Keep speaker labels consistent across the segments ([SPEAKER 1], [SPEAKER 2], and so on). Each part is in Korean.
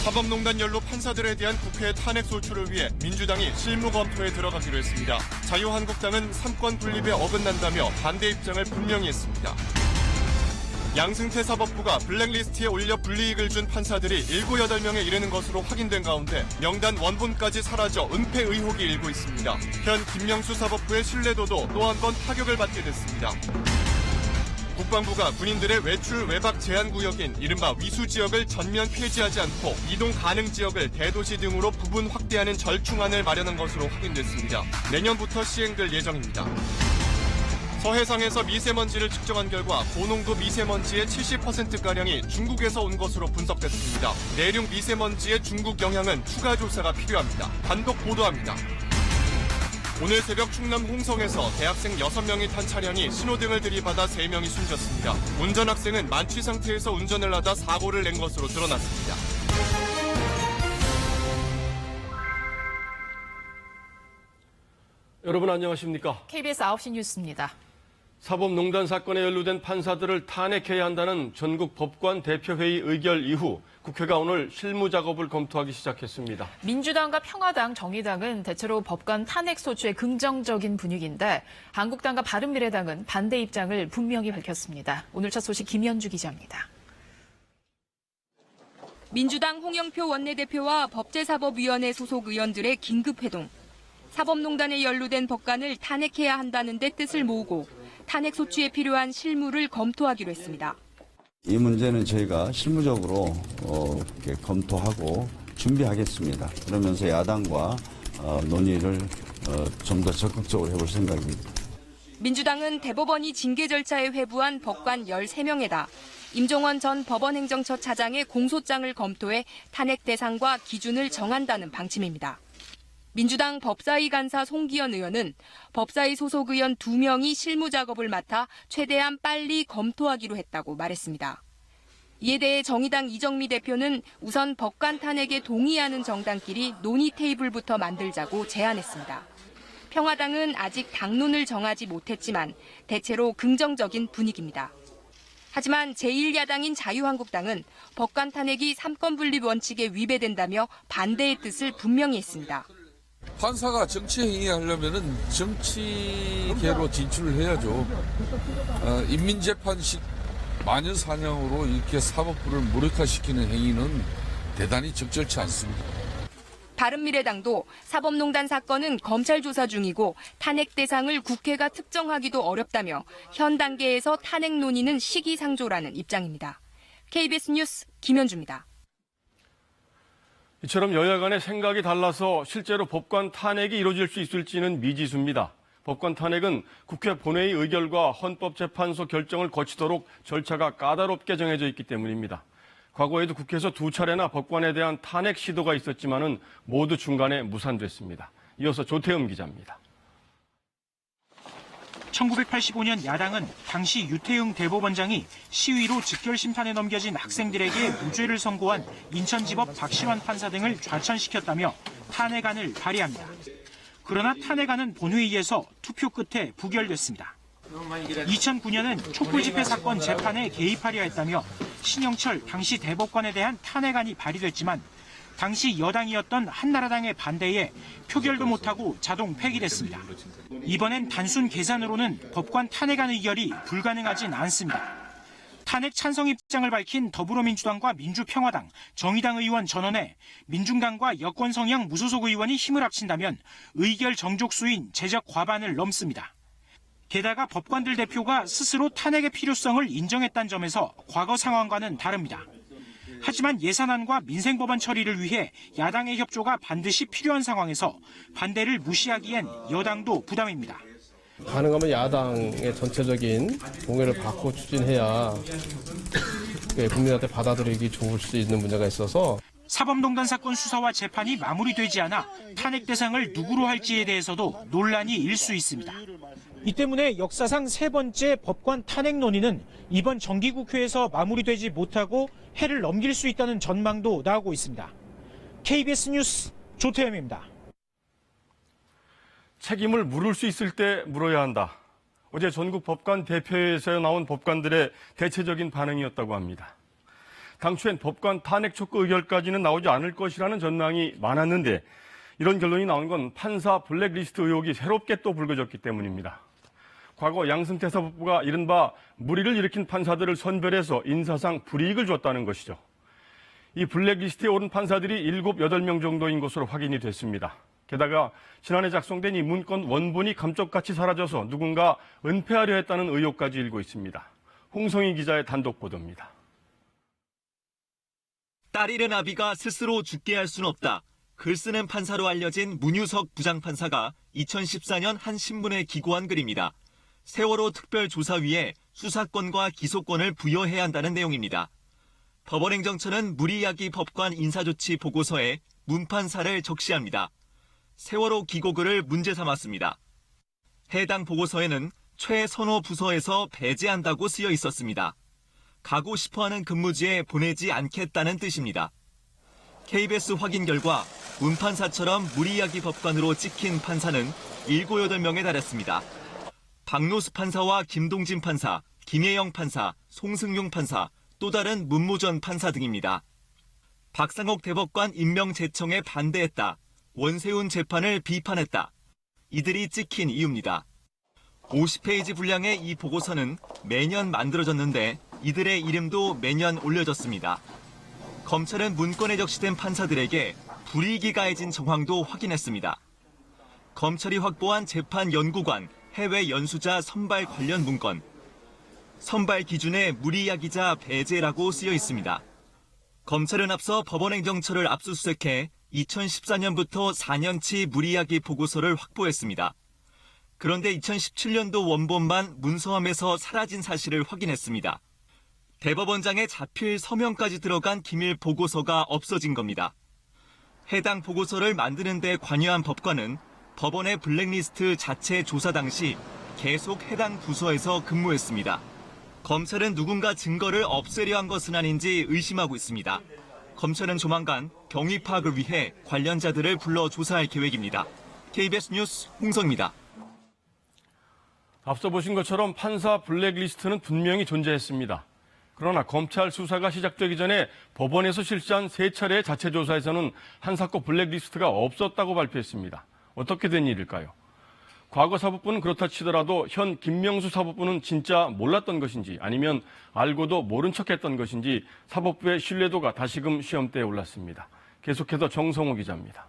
[SPEAKER 1] 사법농단 연루 판사들에 대한 국회 탄핵 소추를 위해 민주당이 실무 검토에 들어가기로 했습니다. 자유한국당은 삼권 분립에 어긋난다며 반대 입장을 분명히 했습니다. 양승태 사법부가 블랙리스트에 올려 불이익을 준 판사들이 7, 8명에 이르는 것으로 확인된 가운데 명단 원본까지 사라져 은폐 의혹이 일고 있습니다. 현 김명수 사법부의 신뢰도도 또 한 번 타격을 받게 됐습니다. 국방부가 군인들의 외출 외박 제한 구역인 이른바 위수지역을 전면 폐지하지 않고 이동 가능 지역을 대도시 등으로 부분 확대하는 절충안을 마련한 것으로 확인됐습니다. 내년부터 시행될 예정입니다. 서해상에서 미세먼지를 측정한 결과 고농도 미세먼지의 70%가량이 중국에서 온 것으로 분석됐습니다. 내륙 미세먼지의 중국 영향은 추가 조사가 필요합니다. 단독 보도합니다. 오늘 새벽 충남 홍성에서 대학생 6명이 탄 차량이 신호등을 들이받아 3명이 숨졌습니다. 운전학생은 만취 상태에서 운전을 하다 사고를 낸 것으로 드러났습니다.
[SPEAKER 2] 여러분 안녕하십니까?
[SPEAKER 3] KBS 9시 뉴스입니다.
[SPEAKER 2] 사법농단 사건에 연루된 판사들을 탄핵해야 한다는 전국 법관 대표회의 의결 이후 국회가 오늘 실무 작업을 검토하기 시작했습니다.
[SPEAKER 3] 민주당과 평화당, 정의당은 대체로 법관 탄핵 소추에 긍정적인 분위기인데 한국당과 바른미래당은 반대 입장을 분명히 밝혔습니다. 오늘 첫 소식 김현주 기자입니다.
[SPEAKER 4] 민주당 홍영표 원내대표와 법제사법위원회 소속 의원들의 긴급회동. 사법농단에 연루된 법관을 탄핵해야 한다는 데 뜻을 모으고 탄핵 소추에 필요한 실무를 검토하기로 했습니다.
[SPEAKER 5] 이 문제는 저희가 실무적으로 검토하고 준비하겠습니다. 그러면서 야당과 논의를 좀 더 적극적으로 해볼 생각입니다.
[SPEAKER 4] 민주당은 대법원이 징계 절차에 회부한 법관 13명에다 임종원 전 법원행정처 차장의 공소장을 검토해 탄핵 대상과 기준을 정한다는 방침입니다. 민주당 법사위 간사 송기현 의원은 법사위 소속 의원 2명이 실무 작업을 맡아 최대한 빨리 검토하기로 했다고 말했습니다. 이에 대해 정의당 이정미 대표는 우선 법관 탄핵에 동의하는 정당끼리 논의 테이블부터 만들자고 제안했습니다. 평화당은 아직 당론을 정하지 못했지만 대체로 긍정적인 분위기입니다. 하지만 제1야당인 자유한국당은 법관 탄핵이 삼권 분립 원칙에 위배된다며 반대의 뜻을 분명히 했습니다.
[SPEAKER 6] 판사가 정치 행위하려면은 정치계로 진출을 해야죠. 인민재판식 마녀사냥으로 이렇게 사법부를 무력화시키는 행위는 대단히 적절치 않습니다.
[SPEAKER 4] 바른미래당도 사법농단 사건은 검찰 조사 중이고 탄핵 대상을 국회가 특정하기도 어렵다며 현 단계에서 탄핵 논의는 시기상조라는 입장입니다. KBS 뉴스 김현주입니다.
[SPEAKER 2] 이처럼 여야 간의 생각이 달라서 실제로 법관 탄핵이 이루어질 수 있을지는 미지수입니다. 법관 탄핵은 국회 본회의 의결과 헌법재판소 결정을 거치도록 절차가 까다롭게 정해져 있기 때문입니다. 과거에도 국회에서 2차례나 법관에 대한 탄핵 시도가 있었지만은 모두 중간에 무산됐습니다. 이어서 조태흠 기자입니다.
[SPEAKER 7] 1985년 야당은 당시 유태흥 대법원장이 시위로 즉결심판에 넘겨진 학생들에게 무죄를 선고한 인천지법 박시환 판사 등을 좌천시켰다며 탄핵안을 발의합니다. 그러나 탄핵안은 본회의에서 투표 끝에 부결됐습니다. 2009년은 촛불 집회 사건 재판에 개입하려 했다며 신영철 당시 대법관에 대한 탄핵안이 발의됐지만 당시 여당이었던 한나라당의 반대에 표결도 못하고 자동 폐기됐습니다. 이번엔 단순 계산으로는 법관 탄핵안 의결이 불가능하진 않습니다. 탄핵 찬성 입장을 밝힌 더불어민주당과 민주평화당, 정의당 의원 전원에 민중당과 여권 성향 무소속 의원이 힘을 합친다면 의결 정족수인 제적 과반을 넘습니다. 게다가 법관들 대표가 스스로 탄핵의 필요성을 인정했다는 점에서 과거 상황과는 다릅니다. 하지만 예산안과 민생법안 처리를 위해 야당의 협조가 반드시 필요한 상황에서 반대를 무시하기엔 여당도 부담입니다.
[SPEAKER 8] 가능하면 야당의 전체적인 동의를 받고 추진해야 국민한테 받아들이기 좋을 수 있는 문제가 있어서
[SPEAKER 7] 사법농단 사건 수사와 재판이 마무리되지 않아 탄핵 대상을 누구로 할지에 대해서도 논란이 일 수 있습니다. 이 때문에 역사상 3번째 법관 탄핵 논의는 이번 정기국회에서 마무리되지 못하고 해를 넘길 수 있다는 전망도 나오고 있습니다. KBS 뉴스 조태흠입니다.
[SPEAKER 2] 책임을 물을 수 있을 때 물어야 한다. 어제 전국 법관 대표회에서 나온 법관들의 대체적인 반응이었다고 합니다. 당초엔 법관 탄핵 촉구 의결까지는 나오지 않을 것이라는 전망이 많았는데 이런 결론이 나온 건 판사 블랙리스트 의혹이 새롭게 또 불거졌기 때문입니다. 과거 양승태 사법부가 이른바 무리를 일으킨 판사들을 선별해서 인사상 불이익을 줬다는 것이죠. 이 블랙리스트에 오른 판사들이 7, 8명 정도인 것으로 확인이 됐습니다. 게다가 지난해 작성된 이 문건 원본이 감쪽같이 사라져서 누군가 은폐하려 했다는 의혹까지 일고 있습니다. 홍성희 기자의 단독 보도입니다.
[SPEAKER 9] 딸 잃은 아비가 스스로 죽게 할 수는 없다. 글 쓰는 판사로 알려진 문유석 부장판사가 2014년 한 신문에 기고한 글입니다. 세월호 특별조사위에 수사권과 기소권을 부여해야 한다는 내용입니다. 법원행정처는 무리야기 법관 인사조치 보고서에 문판사를 적시합니다. 세월호 기고글을 문제 삼았습니다. 해당 보고서에는 최선호 부서에서 배제한다고 쓰여 있었습니다. 가고 싶어하는 근무지에 보내지 않겠다는 뜻입니다. KBS 확인 결과 문판사처럼 무리야기 법관으로 찍힌 판사는 7, 8명에 달했습니다. 박노수 판사와 김동진 판사, 김혜영 판사, 송승용 판사, 또 다른 문무전 판사 등입니다. 박상옥 대법관 임명 제청에 반대했다. 원세훈 재판을 비판했다. 이들이 찍힌 이유입니다. 50페이지 분량의 이 보고서는 매년 만들어졌는데 이들의 이름도 매년 올려졌습니다. 검찰은 문건에 적시된 판사들에게 불이익이 가해진 정황도 확인했습니다. 검찰이 확보한 재판 연구관, 해외 연수자 선발 관련 문건. 선발 기준에 무리야기자 배제라고 쓰여 있습니다. 검찰은 앞서 법원행정처를 압수수색해 2014년부터 4년치 무리야기 보고서를 확보했습니다. 그런데 2017년도 원본만 문서함에서 사라진 사실을 확인했습니다. 대법원장의 자필 서명까지 들어간 기밀 보고서가 없어진 겁니다. 해당 보고서를 만드는 데 관여한 법관은 법원의 블랙리스트 자체 조사 당시 계속 해당 부서에서 근무했습니다. 검찰은 누군가 증거를 없애려 한 것은 아닌지 의심하고 있습니다. 검찰은 조만간 경위 파악을 위해 관련자들을 불러 조사할 계획입니다. KBS 뉴스 홍성입니다.
[SPEAKER 2] 앞서 보신 것처럼 판사 블랙리스트는 분명히 존재했습니다. 그러나 검찰 수사가 시작되기 전에 법원에서 실시한 3차례의 자체 조사에서는 한 사건 블랙리스트가 없었다고 발표했습니다. 어떻게 된 일일까요? 과거 사법부는 그렇다 치더라도 현 김명수 사법부는 진짜 몰랐던 것인지 아니면 알고도 모른 척했던 것인지 사법부의 신뢰도가 다시금 시험대에 올랐습니다. 계속해서 정성호 기자입니다.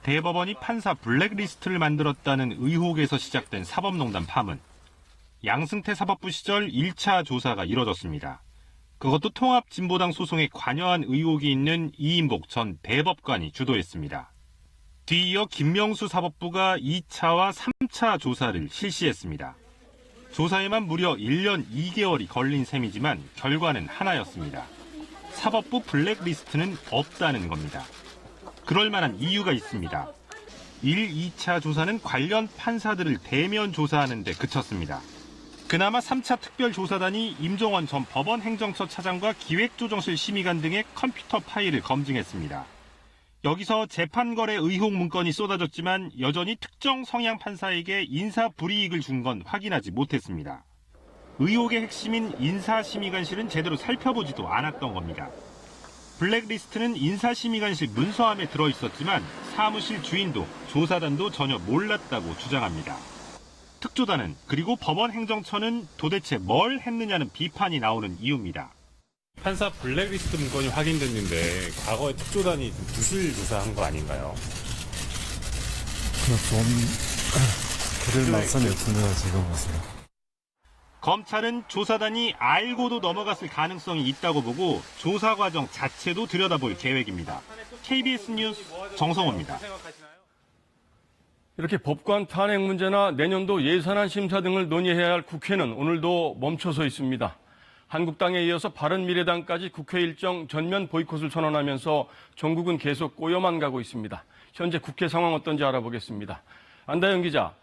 [SPEAKER 10] 대법원이 판사 블랙리스트를 만들었다는 의혹에서 시작된 사법농단 파문. 양승태 사법부 시절 1차 조사가 이뤄졌습니다. 그것도 통합진보당 소송에 관여한 의혹이 있는 이인복 전 대법관이 주도했습니다. 뒤이어 김명수 사법부가 2차와 3차 조사를 실시했습니다. 조사에만 무려 1년 2개월이 걸린 셈이지만 결과는 하나였습니다. 사법부 블랙리스트는 없다는 겁니다. 그럴 만한 이유가 있습니다. 1, 2차 조사는 관련 판사들을 대면 조사하는 데 그쳤습니다. 그나마 3차 특별조사단이 임종원 전 법원행정처 차장과 기획조정실 심의관 등의 컴퓨터 파일을 검증했습니다. 여기서 재판거래 의혹 문건이 쏟아졌지만 여전히 특정 성향 판사에게 인사 불이익을 준 건 확인하지 못했습니다. 의혹의 핵심인 인사심의관실은 제대로 살펴보지도 않았던 겁니다. 블랙리스트는 인사심의관실 문서함에 들어있었지만 사무실 주인도 조사단도 전혀 몰랐다고 주장합니다. 특조단은 그리고 법원행정처는 도대체 뭘 했느냐는 비판이 나오는 이유입니다.
[SPEAKER 11] 판사 블랙리스트 문건이 확인됐는데 과거에 특조단이 부실 조사한 거 아닌가요?
[SPEAKER 12] 좀 글을 맞서냈군요, 지금 보세요.
[SPEAKER 10] 검찰은 조사단이 알고도 넘어갔을 가능성이 있다고 보고 조사 과정 자체도 들여다볼 계획입니다. KBS 뉴스 정성호입니다.
[SPEAKER 2] 이렇게 법관 탄핵 문제나 내년도 예산안 심사 등을 논의해야 할 국회는 오늘도 멈춰서 있습니다. 한국당에 이어서 바른미래당까지 국회 일정 전면 보이콧을 선언하면서 전국은 계속 꼬여만 가고 있습니다. 현재 국회 상황 어떤지 알아보겠습니다. 안다영 기자,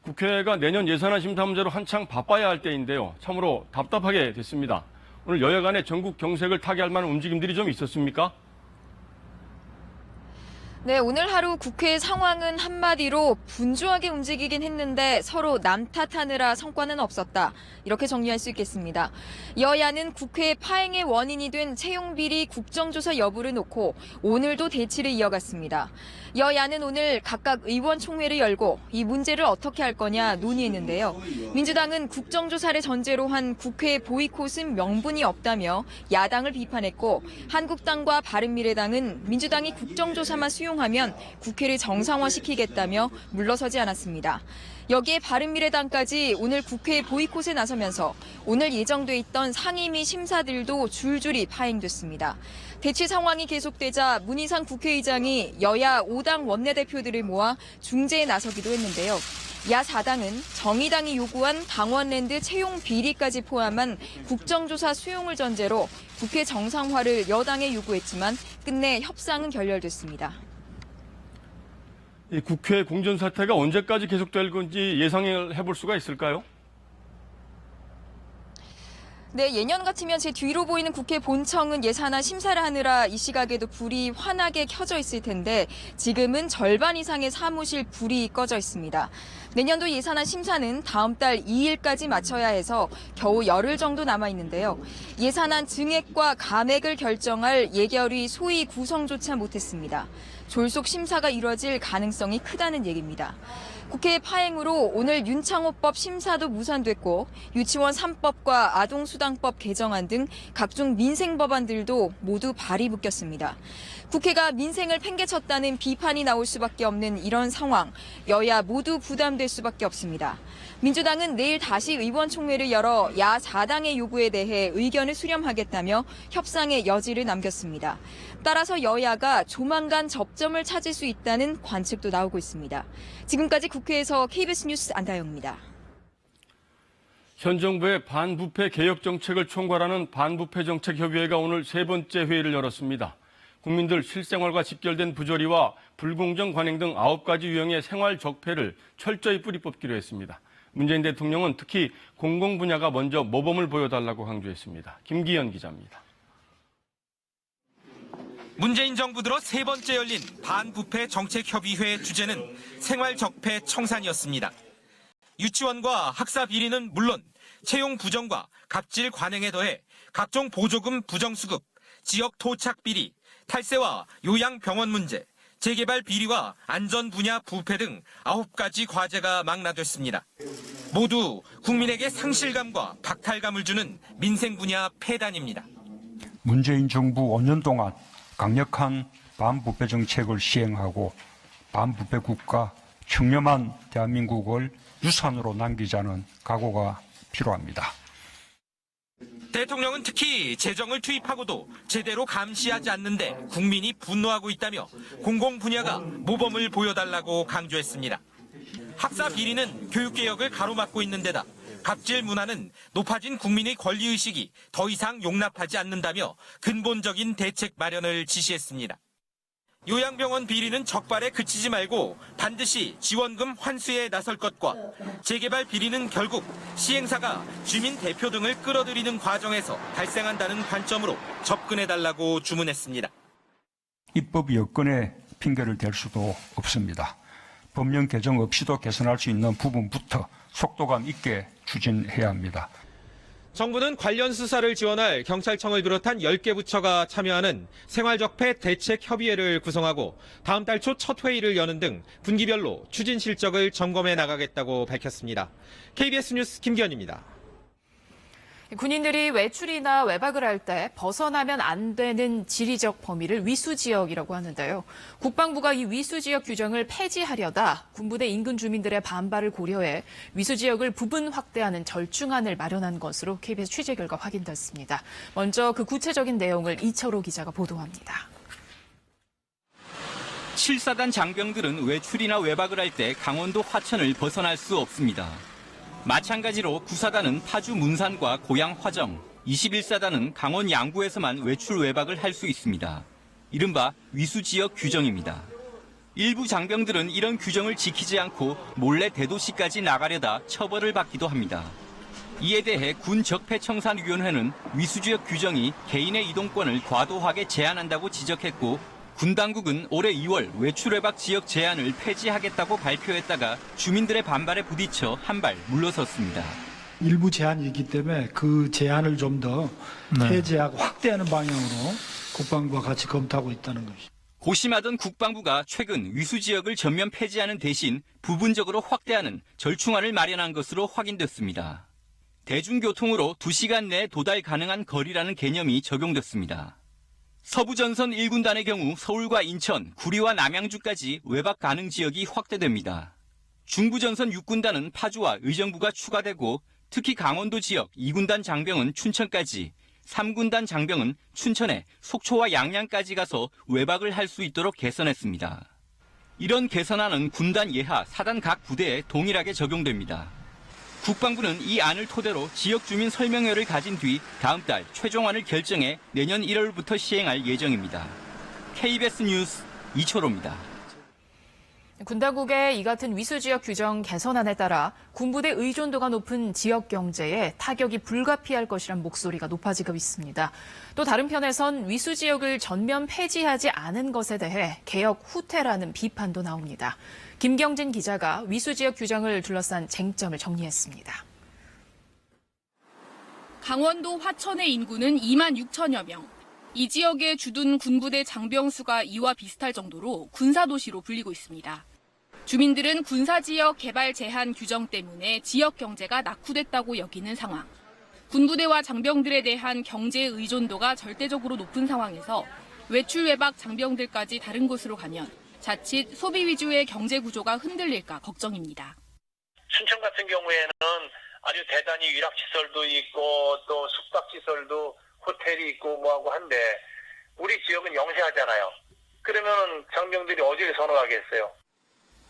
[SPEAKER 2] 국회가 내년 예산안 심사 문제로 한창 바빠야 할 때인데요. 참으로 답답하게 됐습니다. 오늘 여야 간의 전국 경색을 타개할 만한 움직임들이 좀 있었습니까?
[SPEAKER 13] 네, 오늘 하루 국회 상황은 한마디로 분주하게 움직이긴 했는데 서로 남 탓하느라 성과는 없었다. 이렇게 정리할 수 있겠습니다. 여야는 국회 파행의 원인이 된 채용비리 국정조사 여부를 놓고 오늘도 대치를 이어갔습니다. 여야는 오늘 각각 의원총회를 열고 이 문제를 어떻게 할 거냐 논의했는데요. 민주당은 국정조사를 전제로 한 국회 보이콧은 명분이 없다며 야당을 비판했고, 한국당과 바른미래당은 민주당이 국정조사만 수용하면 국회를 정상화시키겠다며 물러서지 않았습니다. 여기에 바른미래당까지 오늘 국회 보이콧에 나서면서 오늘 예정돼 있던 상임위 심사들도 줄줄이 파행됐습니다. 대치 상황이 계속되자 문희상 국회의장이 여야 5당 원내대표들을 모아 중재에 나서기도 했는데요. 야 4당은 정의당이 요구한 당원랜드 채용 비리까지 포함한 국정조사 수용을 전제로 국회 정상화를 여당에 요구했지만 끝내 협상은 결렬됐습니다.
[SPEAKER 2] 이 국회 공전 사태가 언제까지 계속될 건지 예상을 해볼 수가 있을까요?
[SPEAKER 13] 네, 예년 같으면 제 뒤로 보이는 국회 본청은 예산안 심사를 하느라 이 시각에도 불이 환하게 켜져 있을 텐데 지금은 절반 이상의 사무실 불이 꺼져 있습니다. 내년도 예산안 심사는 다음 달 2일까지 마쳐야 해서 겨우 열흘 정도 남아 있는데요. 예산안 증액과 감액을 결정할 예결위 소위 구성조차 못했습니다. 졸속 심사가 이뤄질 가능성이 크다는 얘기입니다. 국회 파행으로 오늘 윤창호법 심사도 무산됐고 유치원 3법과 아동수당법 개정안 등 각종 민생 법안들도 모두 발이 묶였습니다. 국회가 민생을 팽개쳤다는 비판이 나올 수밖에 없는 이런 상황, 여야 모두 부담될 수밖에 없습니다. 민주당은 내일 다시 의원총회를 열어 야 4당의 요구에 대해 의견을 수렴하겠다며 협상의 여지를 남겼습니다. 따라서 여야가 조만간 접점을 찾을 수 있다는 관측도 나오고 있습니다. 지금까지 국회에서 KBS 뉴스 안다영입니다.
[SPEAKER 2] 현 정부의 반부패 개혁 정책을 총괄하는 반부패 정책협의회가 오늘 세 번째 회의를 열었습니다. 국민들 실생활과 직결된 부조리와 불공정 관행 등 9가지 유형의 생활 적폐를 철저히 뿌리 뽑기로 했습니다. 문재인 대통령은 특히 공공 분야가 먼저 모범을 보여달라고 강조했습니다. 김기현 기자입니다.
[SPEAKER 14] 문재인 정부 들어 세 번째 열린 반부패 정책협의회 주제는 생활적폐 청산이었습니다. 유치원과 학사 비리는 물론 채용 부정과 갑질 관행에 더해 각종 보조금 부정수급, 지역 토착 비리, 탈세와 요양병원 문제, 재개발 비리와 안전 분야 부패 등 9가지 과제가 망라됐습니다. 모두 국민에게 상실감과 박탈감을 주는 민생 분야 폐단입니다.
[SPEAKER 15] 문재인 정부 5년 동안 강력한 반부패 정책을 시행하고 반부패 국가 청렴한 대한민국을 유산으로 남기자는 각오가 필요합니다.
[SPEAKER 14] 대통령은 특히 재정을 투입하고도 제대로 감시하지 않는데 국민이 분노하고 있다며 공공 분야가 모범을 보여달라고 강조했습니다. 학사 비리는 교육개혁을 가로막고 있는 데다 갑질 문화는 높아진 국민의 권리의식이 더 이상 용납하지 않는다며 근본적인 대책 마련을 지시했습니다. 요양병원 비리는 적발에 그치지 말고 반드시 지원금 환수에 나설 것과 재개발 비리는 결국 시행사가 주민 대표 등을 끌어들이는 과정에서 발생한다는 관점으로 접근해달라고 주문했습니다.
[SPEAKER 15] 입법 여건에 핑계를 댈 수도 없습니다. 법령 개정 없이도 개선할 수 있는 부분부터 속도감 있게 추진해야 합니다.
[SPEAKER 14] 정부는 관련 수사를 지원할 경찰청을 비롯한 10개 부처가 참여하는 생활적폐 대책협의회를 구성하고 다음 달 초 첫 회의를 여는 등 분기별로 추진 실적을 점검해 나가겠다고 밝혔습니다. KBS 뉴스 김기현입니다.
[SPEAKER 3] 군인들이 외출이나 외박을 할 때 벗어나면 안 되는 지리적 범위를 위수지역이라고 하는데요. 국방부가 이 위수지역 규정을 폐지하려다 군부대 인근 주민들의 반발을 고려해 위수지역을 부분 확대하는 절충안을 마련한 것으로 KBS 취재 결과 확인됐습니다. 먼저 그 구체적인 내용을 이철호 기자가 보도합니다.
[SPEAKER 16] 7사단 장병들은 외출이나 외박을 할 때 강원도 화천을 벗어날 수 없습니다. 마찬가지로 9사단은 파주 문산과 고양 화정, 21사단은 강원 양구에서만 외출 외박을 할 수 있습니다. 이른바 위수지역 규정입니다. 일부 장병들은 이런 규정을 지키지 않고 몰래 대도시까지 나가려다 처벌을 받기도 합니다. 이에 대해 군적폐청산위원회는 위수지역 규정이 개인의 이동권을 과도하게 제한한다고 지적했고 군 당국은 올해 2월 외출 외박 지역 제한을 폐지하겠다고 발표했다가 주민들의 반발에 부딪혀 한 발 물러섰습니다.
[SPEAKER 17] 일부 제한이기 때문에 그 제한을 좀 더 폐지하고 확대하는 방향으로 국방부와 같이 검토하고 있다는 것이죠.
[SPEAKER 16] 고심하던 국방부가 최근 위수 지역을 전면 폐지하는 대신 부분적으로 확대하는 절충안을 마련한 것으로 확인됐습니다. 대중교통으로 2시간 내에 도달 가능한 거리라는 개념이 적용됐습니다. 서부전선 1군단의 경우 서울과 인천, 구리와 남양주까지 외박 가능 지역이 확대됩니다. 중부전선 6군단은 파주와 의정부가 추가되고 특히 강원도 지역 2군단 장병은 춘천까지, 3군단 장병은 춘천에 속초와 양양까지 가서 외박을 할 수 있도록 개선했습니다. 이런 개선안은 군단 예하 4단 각 부대에 동일하게 적용됩니다. 국방부는 이 안을 토대로 지역 주민 설명회를 가진 뒤 다음 달 최종안을 결정해 내년 1월부터 시행할 예정입니다. KBS 뉴스 이철호입니다.
[SPEAKER 3] 군 당국의 이 같은 위수 지역 규정 개선안에 따라 군부대 의존도가 높은 지역 경제에 타격이 불가피할 것이란 목소리가 높아지고 있습니다. 또 다른 편에선 위수 지역을 전면 폐지하지 않은 것에 대해 개혁 후퇴라는 비판도 나옵니다. 김경진 기자가 위수 지역 규정을 둘러싼 쟁점을 정리했습니다.
[SPEAKER 4] 강원도 화천의 인구는 2만 6천여 명. 이 지역에 주둔 군부대 장병 수가 이와 비슷할 정도로 군사도시로 불리고 있습니다. 주민들은 군사지역 개발 제한 규정 때문에 지역 경제가 낙후됐다고 여기는 상황. 군부대와 장병들에 대한 경제 의존도가 절대적으로 높은 상황에서 외출 외박 장병들까지 다른 곳으로 가면 자칫 소비 위주의 경제 구조가 흔들릴까 걱정입니다.
[SPEAKER 18] 춘천 같은 경우에는 아주 대단히 일학시설도 있고 또 숙박시설도 호텔이 있고 뭐하고 한데 우리 지역은 영세하잖아요. 그러면 장병들이 어디를 선호하겠어요?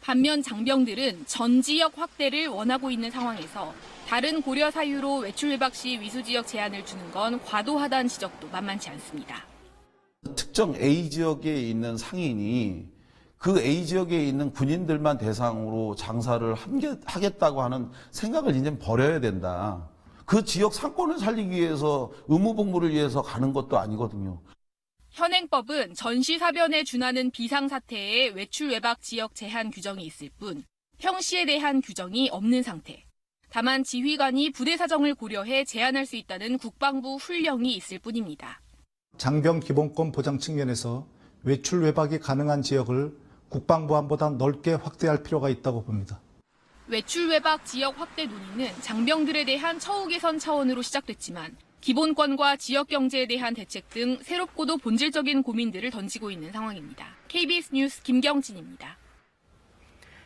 [SPEAKER 4] 반면 장병들은 전 지역 확대를 원하고 있는 상황에서 다른 고려 사유로 외출 외박 시 위수 지역 제한을 주는 건 과도하다는 지적도 만만치 않습니다.
[SPEAKER 19] 특정 A 지역에 있는 상인이 그 A 지역에 있는 군인들만 대상으로 장사를 하겠다고 하는 생각을 이제 버려야 된다. 그 지역 상권을 살리기 위해서 의무복무를 위해서 가는 것도 아니거든요.
[SPEAKER 4] 현행법은 전시사변에 준하는 비상사태에 외출 외박 지역 제한 규정이 있을 뿐 평시에 대한 규정이 없는 상태. 다만 지휘관이 부대 사정을 고려해 제한할 수 있다는 국방부 훈령이 있을 뿐입니다.
[SPEAKER 20] 장병 기본권 보장 측면에서 외출 외박이 가능한 지역을 국방부안보다 넓게 확대할 필요가 있다고 봅니다.
[SPEAKER 4] 외출 외박 지역 확대 논의는 장병들에 대한 처우 개선 차원으로 시작됐지만 기본권과 지역 경제에 대한 대책 등 새롭고도 본질적인 고민들을 던지고 있는 상황입니다. KBS 뉴스 김경진입니다.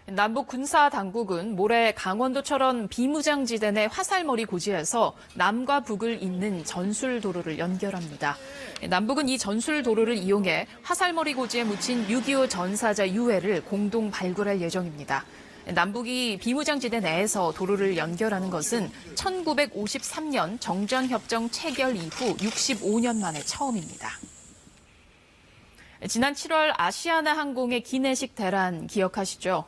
[SPEAKER 3] 남북 군사 당국은 모레 강원도처럼 비무장지대 내 화살머리 고지에서 남과 북을 잇는 전술도로를 연결합니다. 남북은 이 전술도로를 이용해 화살머리 고지에 묻힌 6.25 전사자 유해를 공동 발굴할 예정입니다. 남북이 비무장지대 내에서 도로를 연결하는 것은 1953년 정전협정 체결 이후 65년 만에 처음입니다. 지난 7월 아시아나 항공의 기내식 대란 기억하시죠?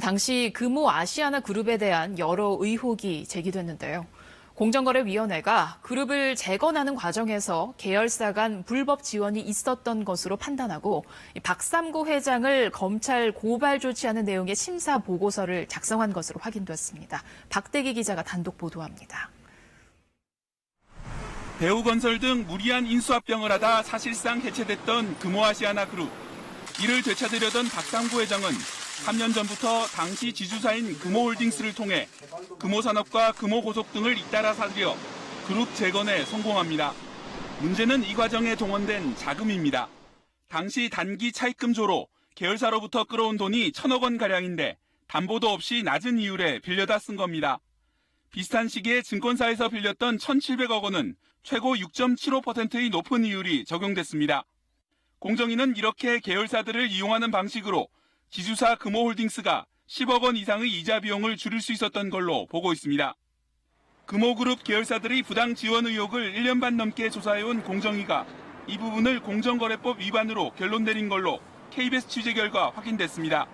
[SPEAKER 3] 당시 금호 아시아나 그룹에 대한 여러 의혹이 제기됐는데요. 공정거래위원회가 그룹을 재건하는 과정에서 계열사 간 불법 지원이 있었던 것으로 판단하고 박삼고 회장을 검찰 고발 조치하는 내용의 심사 보고서를 작성한 것으로 확인됐습니다. 박대기 기자가 단독 보도합니다.
[SPEAKER 21] 대우건설 등 무리한 인수합병을 하다 사실상 해체됐던 금호아시아나 그룹. 이를 되찾으려던 박상구 회장은 3년 전부터 당시 지주사인 금호홀딩스를 통해 금호산업과 금호고속 등을 잇따라 사들여 그룹 재건에 성공합니다. 문제는 이 과정에 동원된 자금입니다. 당시 단기 차입금 조로 계열사로부터 끌어온 돈이 1,000억 원가량인데 담보도 없이 낮은 이율에 빌려다 쓴 겁니다. 비슷한 시기에 증권사에서 빌렸던 1,700억 원은 최고 6.75%의 높은 이율이 적용됐습니다. 공정위는 이렇게 계열사들을 이용하는 방식으로 지주사 금호홀딩스가 10억 원 이상의 이자 비용을 줄일 수 있었던 걸로 보고 있습니다. 금호그룹 계열사들의 부당 지원 의혹을 1년 반 넘게 조사해온 공정위가 이 부분을 공정거래법 위반으로 결론 내린 걸로 KBS 취재 결과 확인됐습니다.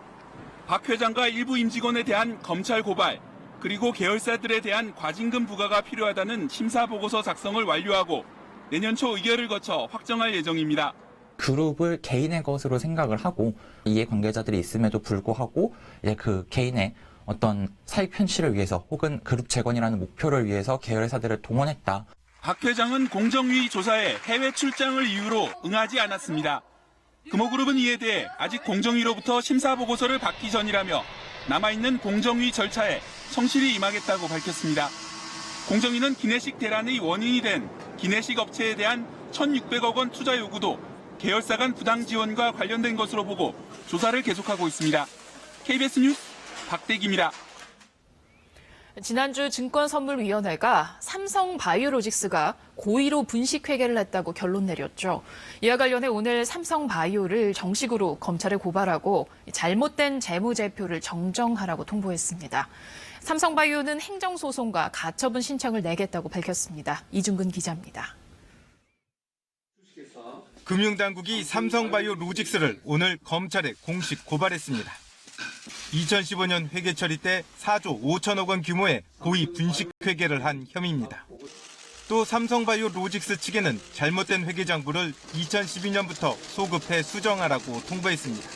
[SPEAKER 21] 박 회장과 일부 임직원에 대한 검찰 고발, 그리고 계열사들에 대한 과징금 부과가 필요하다는 심사보고서 작성을 완료하고 내년 초 의결을 거쳐 확정할 예정입니다.
[SPEAKER 1] 그룹을 개인의 것으로 생각을 하고 이해관계자들이 있음에도 불구하고 이제 그 개인의 어떤 사익 편취를 위해서 혹은 그룹 재건이라는 목표를 위해서 계열사들을 동원했다.
[SPEAKER 21] 박 회장은 공정위 조사에 해외 출장을 이유로 응하지 않았습니다. 금호그룹은 이에 대해 아직 공정위로부터 심사 보고서를 받기 전이라며 남아있는 공정위 절차에 성실히 임하겠다고 밝혔습니다. 공정위는 기내식 대란의 원인이 된 기내식 업체에 대한 1,600억 원 투자 요구도 계열사 간 부당 지원과 관련된 것으로 보고 조사를 계속하고 있습니다. KBS 뉴스 박대기입니다.
[SPEAKER 3] 지난주 증권선물위원회가 삼성바이오로직스가 고의로 분식회계를 했다고 결론 내렸죠. 이와 관련해 오늘 삼성바이오를 정식으로 검찰에 고발하고 잘못된 재무제표를 정정하라고 통보했습니다. 삼성바이오는 행정소송과 가처분 신청을 내겠다고 밝혔습니다. 이중근 기자입니다.
[SPEAKER 22] 금융당국이 삼성바이오로직스를 오늘 검찰에 공식 고발했습니다. 2015년 회계 처리 때 4조 5천억 원 규모의 고의 분식회계를 한 혐의입니다. 또 삼성바이오로직스 측에는 잘못된 회계장부를 2012년부터 소급해 수정하라고 통보했습니다.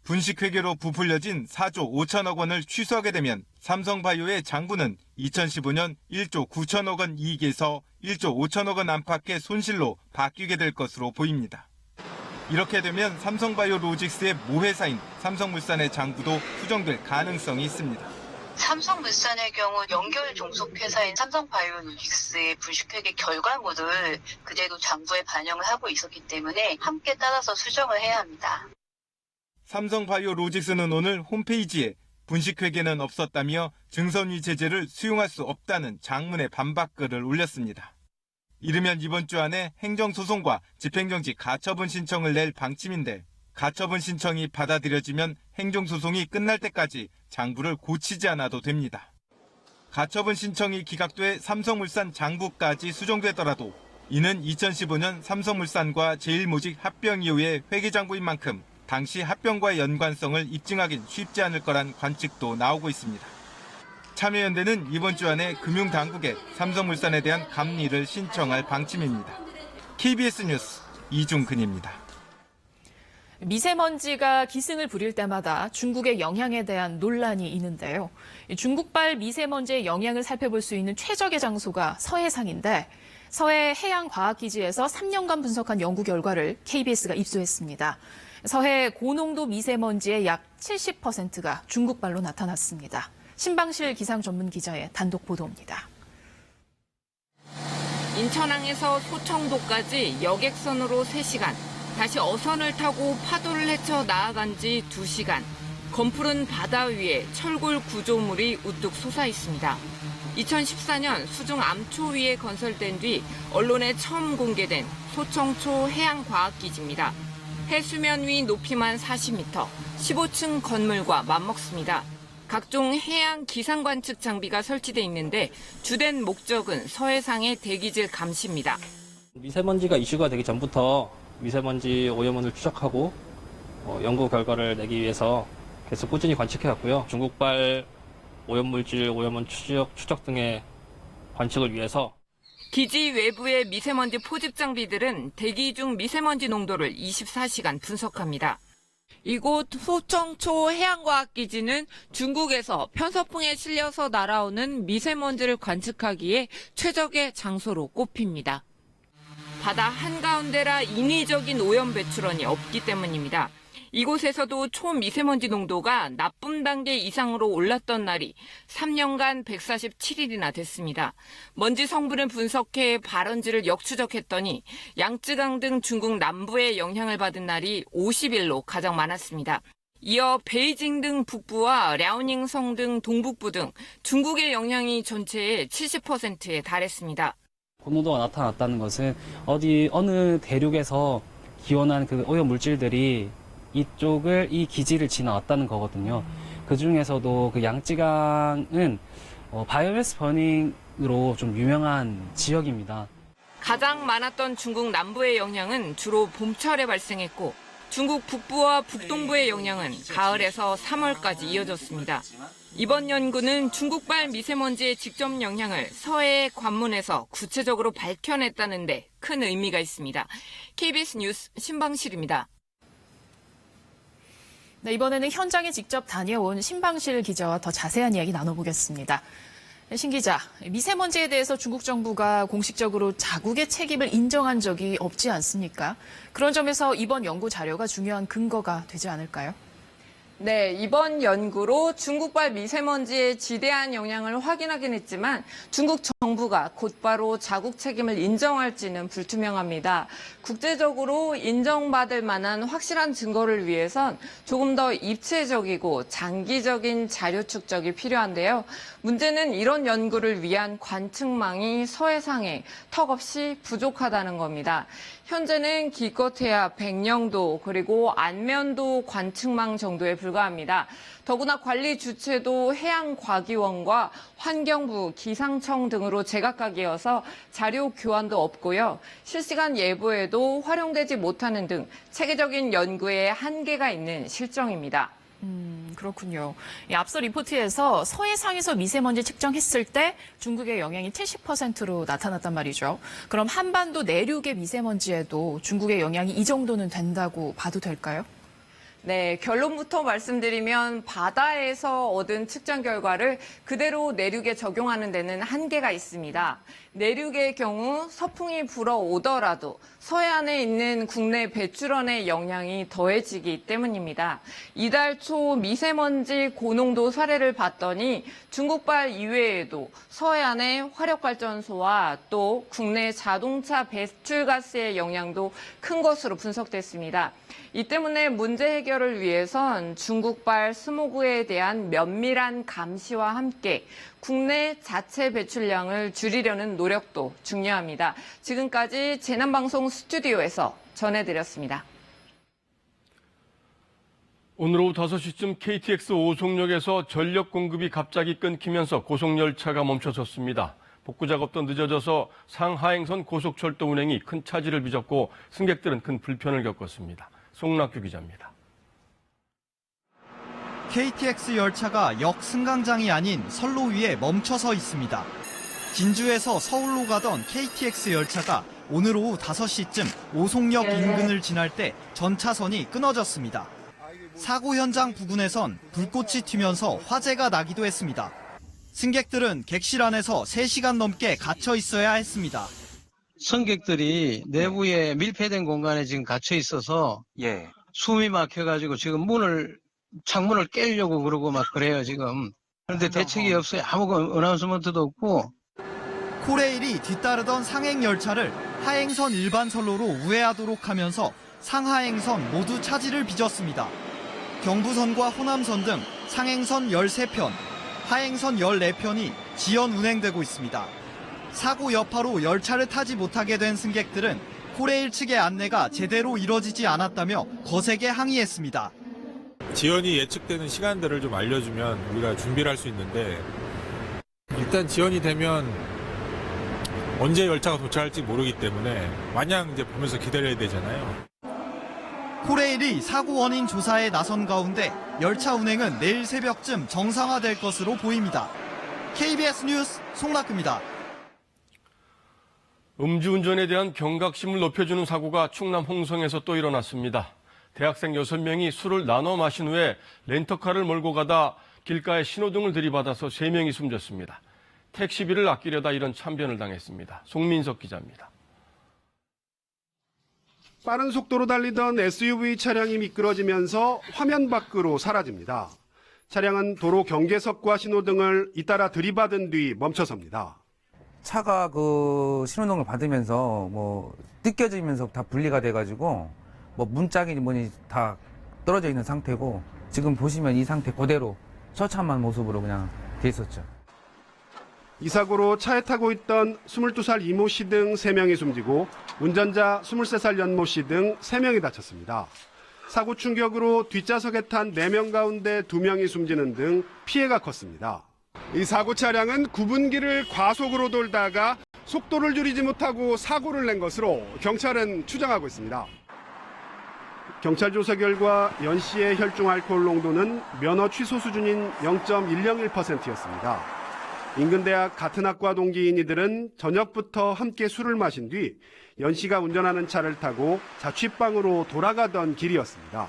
[SPEAKER 22] 분식회계로 부풀려진 4조 5천억 원을 취소하게 되면 삼성바이오의 장부는 2015년 1조 9천억 원 이익에서 1조 5천억 원 안팎의 손실로 바뀌게 될 것으로 보입니다. 이렇게 되면 삼성바이오로직스의 모회사인 삼성물산의 장부도 수정될 가능성이 있습니다.
[SPEAKER 23] 삼성물산의 경우 연결 종속회사인 삼성바이오로직스의 분식회계 결과물을 그대로 장부에 반영을 하고 있었기 때문에 함께 따라서 수정을 해야 합니다.
[SPEAKER 22] 삼성바이오로직스는 오늘 홈페이지에 분식회계는 없었다며 증선위 제재를 수용할 수 없다는 장문의 반박글을 올렸습니다. 이르면 이번 주 안에 행정소송과 집행정지 가처분 신청을 낼 방침인데 가처분 신청이 받아들여지면 행정소송이 끝날 때까지 장부를 고치지 않아도 됩니다. 가처분 신청이 기각돼 삼성물산 장부까지 수정되더라도 이는 2015년 삼성물산과 제일모직 합병 이후의 회계장부인 만큼 당시 합병과의 연관성을 입증하긴 쉽지 않을 거란 관측도 나오고 있습니다. 참여연대는 이번 주 안에 금융당국에 삼성물산에 대한 감리를 신청할 방침입니다. KBS 뉴스 이중근입니다.
[SPEAKER 3] 미세먼지가 기승을 부릴 때마다 중국의 영향에 대한 논란이 있는데요. 중국발 미세먼지의 영향을 살펴볼 수 있는 최적의 장소가 서해상인데 서해 해양과학기지에서 3년간 분석한 연구 결과를 KBS가 입수했습니다. 서해 고농도 미세먼지의 약 70%가 중국발로 나타났습니다. 신방실 기상 전문 기자의 단독 보도입니다.
[SPEAKER 24] 인천항에서 소청도까지 여객선으로 3시간, 다시 어선을 타고 파도를 헤쳐 나아간 지 2시간, 검푸른 바다 위에 철골 구조물이 우뚝 솟아 있습니다. 2014년 수중 암초 위에 건설된 뒤 언론에 처음 공개된 소청초 해양과학기지입니다. 해수면 위 높이만 40m, 15층 건물과 맞먹습니다. 각종 해양 기상 관측 장비가 설치돼 있는데 주된 목적은 서해상의 대기질 감시입니다.
[SPEAKER 25] 미세먼지가 이슈가 되기 전부터 미세먼지 오염원을 추적하고 연구 결과를 내기 위해서 계속 꾸준히 관측해왔고요. 중국발 오염물질, 오염원 추적 등의 관측을 위해서
[SPEAKER 24] 기지 외부의 미세먼지 포집 장비들은 대기 중 미세먼지 농도를 24시간 분석합니다. 이곳 소청초 해양과학기지는 중국에서 편서풍에 실려서 날아오는 미세먼지를 관측하기에 최적의 장소로 꼽힙니다. 바다 한가운데라 인위적인 오염 배출원이 없기 때문입니다. 이곳에서도 초미세먼지 농도가 나쁨 단계 이상으로 올랐던 날이 3년간 147일이나 됐습니다. 먼지 성분을 분석해 발원지를 역추적했더니 양쯔강 등 중국 남부에 영향을 받은 날이 50일로 가장 많았습니다. 이어 베이징 등 북부와 랴오닝성 등 동북부 등 중국의 영향이 전체의 70%에 달했습니다.
[SPEAKER 25] 고농도가 나타났다는 것은 어느 대륙에서 기원한 그 오염 물질들이 이 기지를 지나왔다는 거거든요. 그 중에서도 그 양쯔강은 바이오매스 버닝으로 좀 유명한 지역입니다.
[SPEAKER 24] 가장 많았던 중국 남부의 영향은 주로 봄철에 발생했고 중국 북부와 북동부의 영향은 가을에서 3월까지 이어졌습니다. 이번 연구는 중국발 미세먼지의 직접 영향을 서해의 관문에서 구체적으로 밝혀냈다는 데 큰 의미가 있습니다. KBS 뉴스 신방실입니다.
[SPEAKER 3] 네, 이번에는 현장에 직접 다녀온 신방실 기자와 더 자세한 이야기 나눠보겠습니다. 신 기자, 미세먼지에 대해서 중국 정부가 공식적으로 자국의 책임을 인정한 적이 없지 않습니까? 그런 점에서 이번 연구 자료가 중요한 근거가 되지 않을까요?
[SPEAKER 5] 네, 이번 연구로 중국발 미세먼지의 지대한 영향을 확인하긴 했지만 중국 정부가 곧바로 자국 책임을 인정할지는 불투명합니다. 국제적으로 인정받을 만한 확실한 증거를 위해선 조금 더 입체적이고 장기적인 자료 축적이 필요한데요. 문제는 이런 연구를 위한 관측망이 서해상에 턱없이 부족하다는 겁니다. 현재는 기껏해야 백령도 그리고 안면도 관측망 정도에 불과합니다. 더구나 관리 주체도 해양과기원과 환경부, 기상청 등으로 제각각이어서 자료 교환도 없고요. 실시간 예보에도 활용되지 못하는 등 체계적인 연구에 한계가 있는 실정입니다.
[SPEAKER 3] 그렇군요. 앞서 리포트에서 서해상에서 미세먼지 측정했을 때 중국의 영향이 70%로 나타났단 말이죠. 그럼 한반도 내륙의 미세먼지에도 중국의 영향이 이 정도는 된다고 봐도 될까요?
[SPEAKER 5] 네, 결론부터 말씀드리면 바다에서 얻은 측정 결과를 그대로 내륙에 적용하는 데는 한계가 있습니다. 내륙의 경우 서풍이 불어오더라도 서해안에 있는 국내 배출원의 영향이 더해지기 때문입니다. 이달 초 미세먼지 고농도 사례를 봤더니 중국발 이외에도 서해안의 화력발전소와 또 국내 자동차 배출가스의 영향도 큰 것으로 분석됐습니다. 이 때문에 문제 해결을 위해선 중국발 스모그에 대한 면밀한 감시와 함께 국내 자체 배출량을 줄이려는 노력도 중요합니다. 지금까지 재난방송 스튜디오에서 전해드렸습니다.
[SPEAKER 2] 오늘 오후 5시쯤 KTX 오송역에서 전력 공급이 갑자기 끊기면서 고속열차가 멈춰섰습니다. 복구 작업도 늦어져서 상하행선 고속철도 운행이 큰 차질을 빚었고 승객들은 큰 불편을 겪었습니다. 송낙규 기자입니다.
[SPEAKER 6] KTX 열차가 역 승강장이 아닌 선로 위에 멈춰서 있습니다. 진주에서 서울로 가던 KTX 열차가 오늘 오후 5시쯤 오송역 인근을 지날 때 전 차선이 끊어졌습니다. 사고 현장 부근에선 불꽃이 튀면서 화재가 나기도 했습니다. 승객들은 객실 안에서 3시간 넘게 갇혀 있어야 했습니다.
[SPEAKER 7] 승객들이 내부에 밀폐된 공간에 지금 갇혀 있어서 숨이 막혀가지고 지금 창문을 깨려고 그러고 막 그래요 지금. 그런데 대책이 없어요. 아무 어나운스먼트도 없고.
[SPEAKER 6] 코레일이 뒤따르던 상행 열차를 하행선 일반 선로로 우회하도록 하면서 상하행선 모두 차질을 빚었습니다. 경부선과 호남선 등 상행선 13편, 하행선 14편이 지연 운행되고 있습니다. 사고 여파로 열차를 타지 못하게 된 승객들은 코레일 측의 안내가 제대로 이뤄지지 않았다며 거세게 항의했습니다.
[SPEAKER 11] 지연이 예측되는 시간들을 좀 알려주면 우리가 준비를 할 수 있는데 일단 지연이 되면 언제 열차가 도착할지 모르기 때문에 마냥 이제 보면서 기다려야 되잖아요.
[SPEAKER 6] 코레일이 사고 원인 조사에 나선 가운데 열차 운행은 내일 새벽쯤 정상화될 것으로 보입니다. KBS 뉴스 송낙규입니다.
[SPEAKER 2] 음주운전에 대한 경각심을 높여주는 사고가 충남 홍성에서 또 일어났습니다. 대학생 6명이 술을 나눠 마신 후에 렌터카를 몰고 가다 길가에 신호등을 들이받아서 3명이 숨졌습니다. 택시비를 아끼려다 이런 참변을 당했습니다. 송민석 기자입니다.
[SPEAKER 8] 빠른 속도로 달리던 SUV 차량이 미끄러지면서 화면 밖으로 사라집니다. 차량은 도로 경계석과 신호등을 잇따라 들이받은 뒤 멈춰섭니다.
[SPEAKER 9] 차가 그 신호등을 받으면서 뜯겨지면서 다 분리가 돼가지고 문짝이니 뭐니 다 떨어져 있는 상태고 지금 보시면 이 상태 그대로 처참한 모습으로 그냥 돼 있었죠.
[SPEAKER 8] 이 사고로 차에 타고 있던 22살 이모 씨 등 3명이 숨지고 운전자 23살 연모 씨 등 3명이 다쳤습니다. 사고 충격으로 뒷좌석에 탄 4명 가운데 2명이 숨지는 등 피해가 컸습니다. 이 사고 차량은 구분기를 과속으로 돌다가 속도를 줄이지 못하고 사고를 낸 것으로 경찰은 추정하고 있습니다. 경찰 조사 결과 연 씨의 혈중 알코올 농도는 면허 취소 수준인 0.101%였습니다. 인근 대학 같은 학과 동기인 이들은 저녁부터 함께 술을 마신 뒤 연 씨가 운전하는 차를 타고 자취방으로 돌아가던 길이었습니다.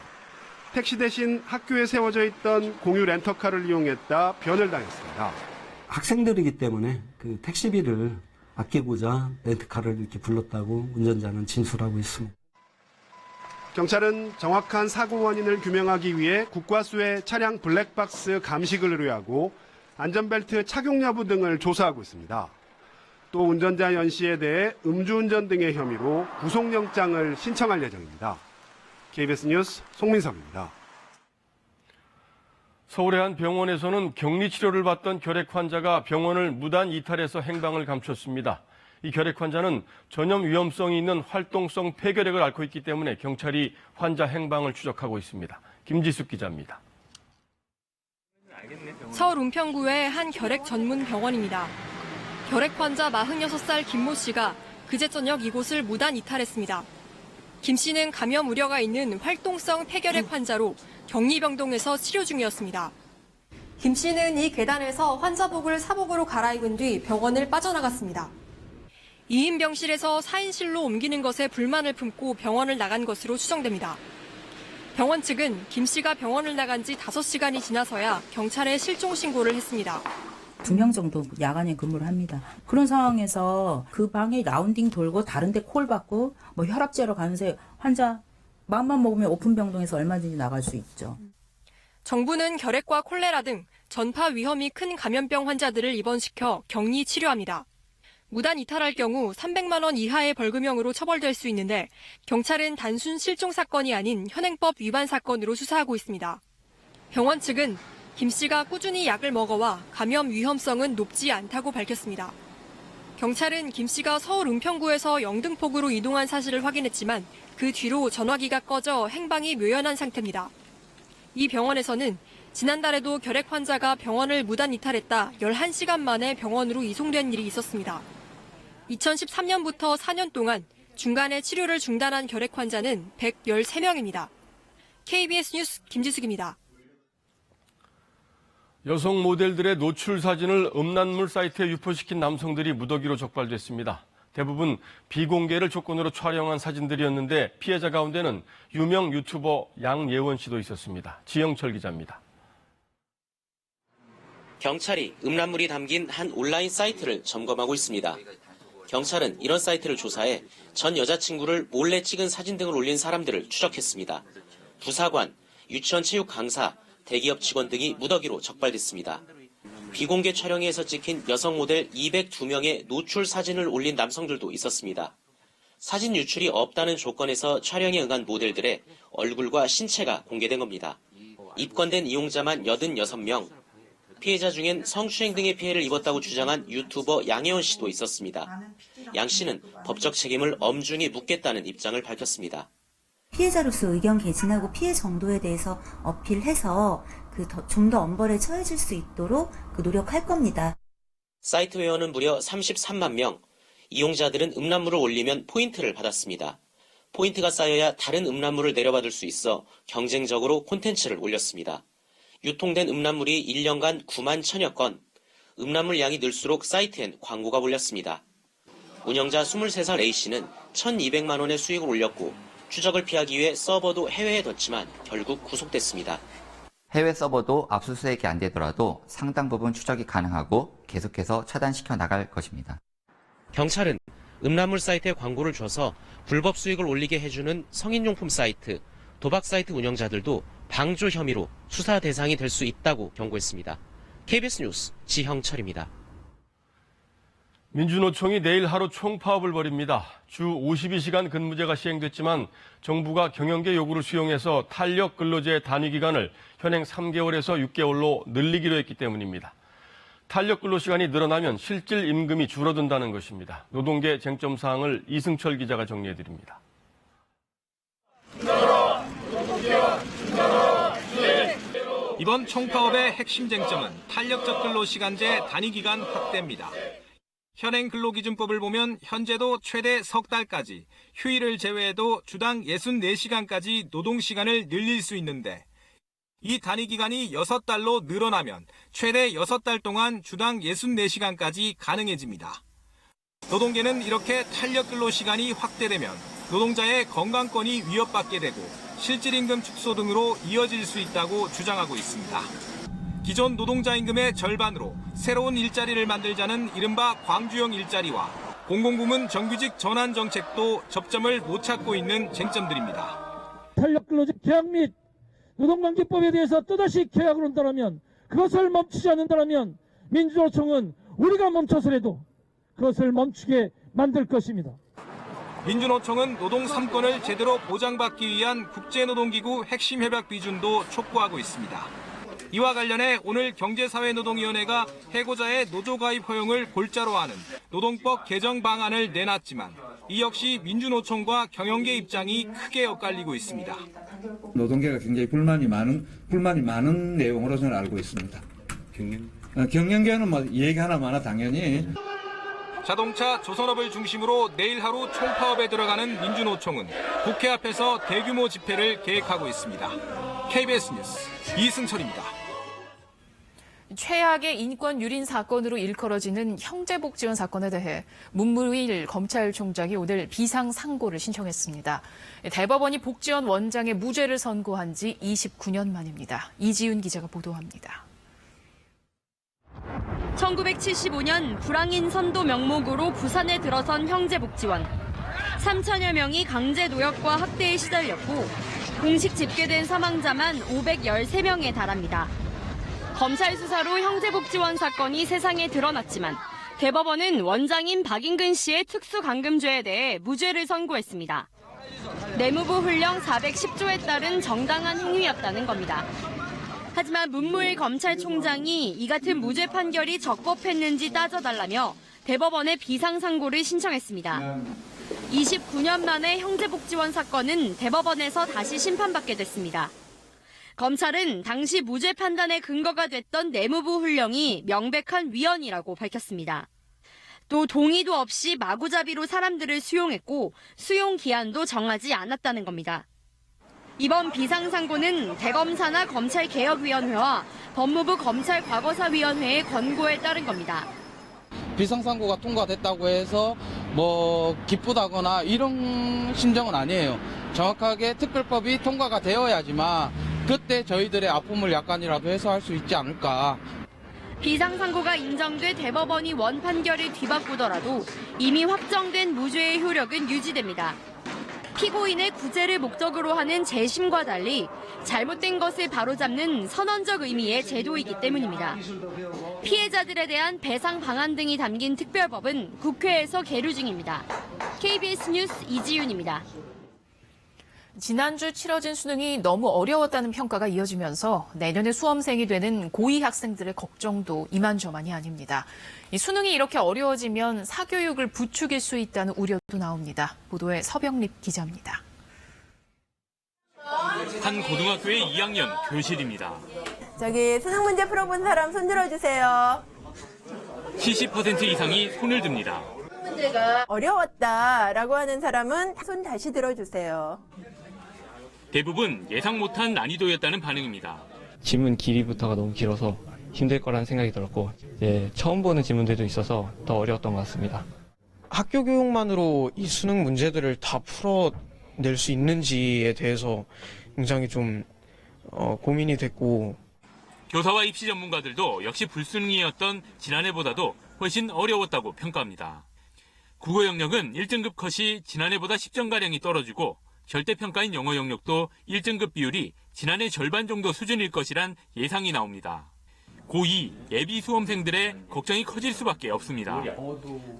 [SPEAKER 8] 택시 대신 학교에 세워져 있던 공유 렌터카를 이용했다 변을 당했습니다.
[SPEAKER 10] 학생들이기 때문에 그 택시비를 아끼고자 렌트카를 이렇게 불렀다고 운전자는 진술하고 있습니다.
[SPEAKER 8] 경찰은 정확한 사고 원인을 규명하기 위해 국과수에 차량 블랙박스 감식을 의뢰하고 안전벨트 착용 여부 등을 조사하고 있습니다. 또 운전자 연 씨에 대해 음주운전 등의 혐의로 구속영장을 신청할 예정입니다. KBS 뉴스 송민석입니다.
[SPEAKER 2] 서울의 한 병원에서는 격리 치료를 받던 결핵 환자가 병원을 무단 이탈해서 행방을 감췄습니다. 이 결핵 환자는 전염 위험성이 있는 활동성 폐결핵을 앓고 있기 때문에 경찰이 환자 행방을 추적하고 있습니다. 김지숙 기자입니다.
[SPEAKER 12] 서울 은평구의 한 결핵 전문 병원입니다. 결핵 환자 46살 김모 씨가 그제 저녁 이곳을 무단 이탈했습니다. 김 씨는 감염 우려가 있는 활동성 폐결핵 환자로 격리병동에서 치료 중이었습니다. 김 씨는 이 계단에서 환자복을 사복으로 갈아입은 뒤 병원을 빠져나갔습니다. 2인 병실에서 4인실로 옮기는 것에 불만을 품고 병원을 나간 것으로 추정됩니다. 병원 측은 김 씨가 병원을 나간 지 5시간이 지나서야 경찰에 실종 신고를 했습니다.
[SPEAKER 13] 2명 정도 야간에 근무를 합니다. 그런 상황에서 그 방에 라운딩 돌고 다른 데 콜 받고 뭐 혈압제로 가면서 환자 마음만 먹으면 오픈 병동에서 얼마든지 나갈 수 있죠.
[SPEAKER 12] 정부는 결핵과 콜레라 등 전파 위험이 큰 감염병 환자들을 입원시켜 격리 치료합니다. 무단 이탈할 경우 300만 원 이하의 벌금형으로 처벌될 수 있는데 경찰은 단순 실종 사건이 아닌 현행법 위반 사건으로 수사하고 있습니다. 병원 측은 김 씨가 꾸준히 약을 먹어와 감염 위험성은 높지 않다고 밝혔습니다. 경찰은 김 씨가 서울 은평구에서 영등포구로 이동한 사실을 확인했지만 그 뒤로 전화기가 꺼져 행방이 묘연한 상태입니다. 이 병원에서는 지난달에도 결핵 환자가 병원을 무단 이탈했다 11시간 만에 병원으로 이송된 일이 있었습니다. 2013년부터 4년 동안 중간에 치료를 중단한 결핵 환자는 113명입니다. KBS 뉴스 김지숙입니다.
[SPEAKER 2] 여성 모델들의 노출 사진을 음란물 사이트에 유포시킨 남성들이 무더기로 적발됐습니다. 대부분 비공개를 조건으로 촬영한 사진들이었는데 피해자 가운데는 유명 유튜버 양예원 씨도 있었습니다. 지영철 기자입니다.
[SPEAKER 14] 경찰이 음란물이 담긴 한 온라인 사이트를 점검하고 있습니다. 경찰은 이런 사이트를 조사해 전 여자친구를 몰래 찍은 사진 등을 올린 사람들을 추적했습니다. 부사관, 유치원 체육 강사, 대기업 직원 등이 무더기로 적발됐습니다. 비공개 촬영에서 찍힌 여성 모델 202명의 노출 사진을 올린 남성들도 있었습니다. 사진 유출이 없다는 조건에서 촬영에 응한 모델들의 얼굴과 신체가 공개된 겁니다. 입건된 이용자만 86명, 피해자 중엔 성추행 등의 피해를 입었다고 주장한 유튜버 양혜원 씨도 있었습니다. 양 씨는 법적 책임을 엄중히 묻겠다는 입장을 밝혔습니다.
[SPEAKER 15] 피해자로서 의견 개진하고 피해 정도에 대해서 어필해서 좀 더 엄벌에 처해질 수 있도록 노력할 겁니다.
[SPEAKER 14] 사이트 회원은 무려 33만 명, 이용자들은 음란물을 올리면 포인트를 받았습니다. 포인트가 쌓여야 다른 음란물을 내려받을 수 있어 경쟁적으로 콘텐츠를 올렸습니다. 유통된 음란물이 1년간 9만 1000여 건, 음란물 양이 늘수록 사이트엔 광고가 몰렸습니다. 운영자 23살 A씨는 1200만 원의 수익을 올렸고 추적을 피하기 위해 서버도 해외에 뒀지만 결국 구속됐습니다.
[SPEAKER 26] 해외 서버도 압수수색이 안 되더라도 상당 부분 추적이 가능하고 계속해서 차단시켜 나갈 것입니다.
[SPEAKER 14] 경찰은 음란물 사이트에 광고를 줘서 불법 수익을 올리게 해주는 성인용품 사이트, 도박 사이트 운영자들도 방조 혐의로 수사 대상이 될 수 있다고 경고했습니다. KBS 뉴스 지형철입니다.
[SPEAKER 2] 민주노총이 내일 하루 총파업을 벌입니다. 주 52시간 근무제가 시행됐지만 정부가 경영계 요구를 수용해서 탄력 근로제 단위 기간을 현행 3개월에서 6개월로 늘리기로 했기 때문입니다. 탄력 근로 시간이 늘어나면 실질 임금이 줄어든다는 것입니다. 노동계 쟁점 사항을 이승철 기자가 정리해 드립니다.
[SPEAKER 27] 이번 총파업의 핵심 쟁점은 탄력적 근로 시간제 단위 기간 확대입니다. 현행 근로기준법을 보면 현재도 최대 석 달까지, 휴일을 제외해도 주당 64시간까지 노동시간을 늘릴 수 있는데 이 단위 기간이 6달로 늘어나면 최대 6달 동안 주당 64시간까지 가능해집니다. 노동계는 이렇게 탄력 근로 시간이 확대되면 노동자의 건강권이 위협받게 되고 실질임금 축소 등으로 이어질 수 있다고 주장하고 있습니다. 기존 노동자 임금의 절반으로 새로운 일자리를 만들자는 이른바 광주형 일자리와 공공부문 정규직 전환 정책도 접점을 못 찾고 있는 쟁점들입니다.
[SPEAKER 1] 탄력 근로직 계약 및 노동관계법에 대해서 또다시 계약을 한다면 그것을 멈추지 않는다면 민주노총은 우리가 멈춰서라도 그것을 멈추게 만들 것입니다.
[SPEAKER 27] 민주노총은 노동 3권을 제대로 보장받기 위한 국제노동기구 핵심 협약 비준도 촉구하고 있습니다. 이와 관련해 오늘 경제사회노동위원회가 해고자의 노조가입 허용을 골자로 하는 노동법 개정 방안을 내놨지만 이 역시 민주노총과 경영계 입장이 크게 엇갈리고 있습니다.
[SPEAKER 4] 노동계가 굉장히 불만이 많은 내용으로 저는 알고 있습니다. 경영계는 뭐 얘기 하나마나 당연히.
[SPEAKER 27] 자동차, 조선업을 중심으로 내일 하루 총파업에 들어가는 민주노총은 국회 앞에서 대규모 집회를 계획하고 있습니다. KBS 뉴스 이승철입니다.
[SPEAKER 3] 최악의 인권 유린 사건으로 일컬어지는 형제복지원 사건에 대해 문무일 검찰총장이 오늘 비상상고를 신청했습니다. 대법원이 복지원 원장의 무죄를 선고한 지 29년 만입니다. 이지윤 기자가 보도합니다.
[SPEAKER 16] 1975년 불황인 선도 명목으로 부산에 들어선 형제복지원. 3천여 명이 강제 노역과 학대에 시달렸고 공식 집계된 사망자만 513명에 달합니다. 검찰 수사로 형제복지원 사건이 세상에 드러났지만 대법원은 원장인 박인근 씨의 특수감금죄에 대해 무죄를 선고했습니다. 내무부 훈령 410조에 따른 정당한 행위였다는 겁니다. 하지만 문무일 검찰총장이 이 같은 무죄 판결이 적법했는지 따져달라며 대법원에 비상상고를 신청했습니다. 29년 만에 형제복지원 사건은 대법원에서 다시 심판받게 됐습니다. 검찰은 당시 무죄 판단의 근거가 됐던 내무부 훈령이 명백한 위헌이라고 밝혔습니다. 또 동의도 없이 마구잡이로 사람들을 수용했고 수용 기한도 정하지 않았다는 겁니다. 이번 비상상고는 대검사나 검찰개혁위원회와 법무부 검찰과거사위원회의 권고에 따른 겁니다.
[SPEAKER 9] 비상상고가 통과됐다고 해서 뭐 기쁘다거나 이런 심정은 아니에요. 정확하게 특별법이 통과가 되어야지만 그때 저희들의 아픔을 약간이라도 해소할 수 있지 않을까.
[SPEAKER 16] 비상상고가 인정돼 대법원이 원판결을 뒤바꾸더라도 이미 확정된 무죄의 효력은 유지됩니다. 피고인의 구제를 목적으로 하는 재심과 달리 잘못된 것을 바로잡는 선언적 의미의 제도이기 때문입니다. 피해자들에 대한 배상 방안 등이 담긴 특별법은 국회에서 계류 중입니다. KBS 뉴스 이지윤입니다.
[SPEAKER 3] 지난주 치러진 수능이 너무 어려웠다는 평가가 이어지면서 내년에 수험생이 되는 고2 학생들의 걱정도 이만저만이 아닙니다. 이 수능이 이렇게 어려워지면 사교육을 부추길 수 있다는 우려도 나옵니다. 보도에 서병립 기자입니다.
[SPEAKER 27] 한 고등학교의 2학년 교실입니다.
[SPEAKER 17] 저기 수능 문제 풀어본 사람 손 들어주세요.
[SPEAKER 27] 70% 이상이 손을 듭니다.
[SPEAKER 17] 문제가 어려웠다라고 하는 사람은 손 다시 들어주세요.
[SPEAKER 27] 대부분 예상 못한 난이도였다는 반응입니다.
[SPEAKER 18] 지문 길이부터가 너무 길어서 힘들 거라는 생각이 들었고 처음 보는 지문들도 있어서 더 어려웠던 것 같습니다.
[SPEAKER 19] 학교 교육만으로 이 수능 문제들을 다 풀어낼 수 있는지에 대해서 굉장히 좀 고민이 됐고
[SPEAKER 27] 교사와 입시 전문가들도 역시 불수능이었던 지난해보다도 훨씬 어려웠다고 평가합니다. 국어 영역은 1등급 컷이 지난해보다 10점가량이 떨어지고 절대평가인 영어 영역도 1등급 비율이 지난해 절반 정도 수준일 것이란 예상이 나옵니다. 고2 예비 수험생들의 걱정이 커질 수밖에 없습니다.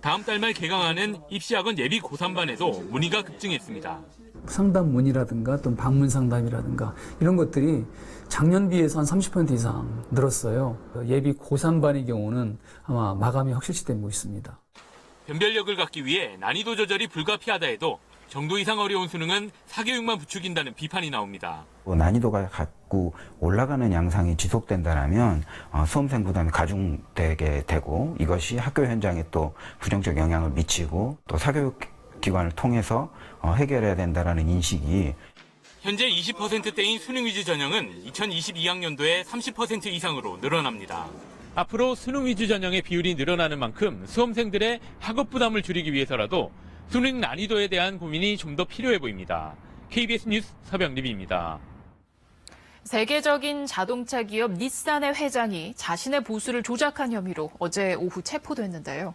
[SPEAKER 27] 다음 달 말 개강하는 입시학원 예비 고3반에도 문의가 급증했습니다.
[SPEAKER 20] 상담 문의라든가 또는 방문 상담이라든가 이런 것들이 작년 비해서 한 30% 이상 늘었어요. 예비 고3반의 경우는 아마 마감이 확실시되고 있습니다.
[SPEAKER 27] 변별력을 갖기 위해 난이도 조절이 불가피하다 해도
[SPEAKER 5] 정도 이상 어려운 수능은 사교육만 부추긴다는 비판이 나옵니다.
[SPEAKER 7] 난이도가 자꾸 올라가는 양상이 지속된다면 수험생 부담이 가중되게 되고 이것이 학교 현장에 또 부정적 영향을 미치고 또 사교육 기관을 통해서 해결해야 된다는 인식이
[SPEAKER 5] 현재 20%대인 수능 위주 전형은 2022학년도에 30% 이상으로 늘어납니다. 앞으로 수능 위주 전형의 비율이 늘어나는 만큼 수험생들의 학업 부담을 줄이기 위해서라도 수능 난이도에 대한 고민이 좀 더 필요해 보입니다. KBS 뉴스 서병립입니다.
[SPEAKER 3] 세계적인 자동차 기업 닛산의 회장이 자신의 보수를 조작한 혐의로 어제 오후 체포됐는데요.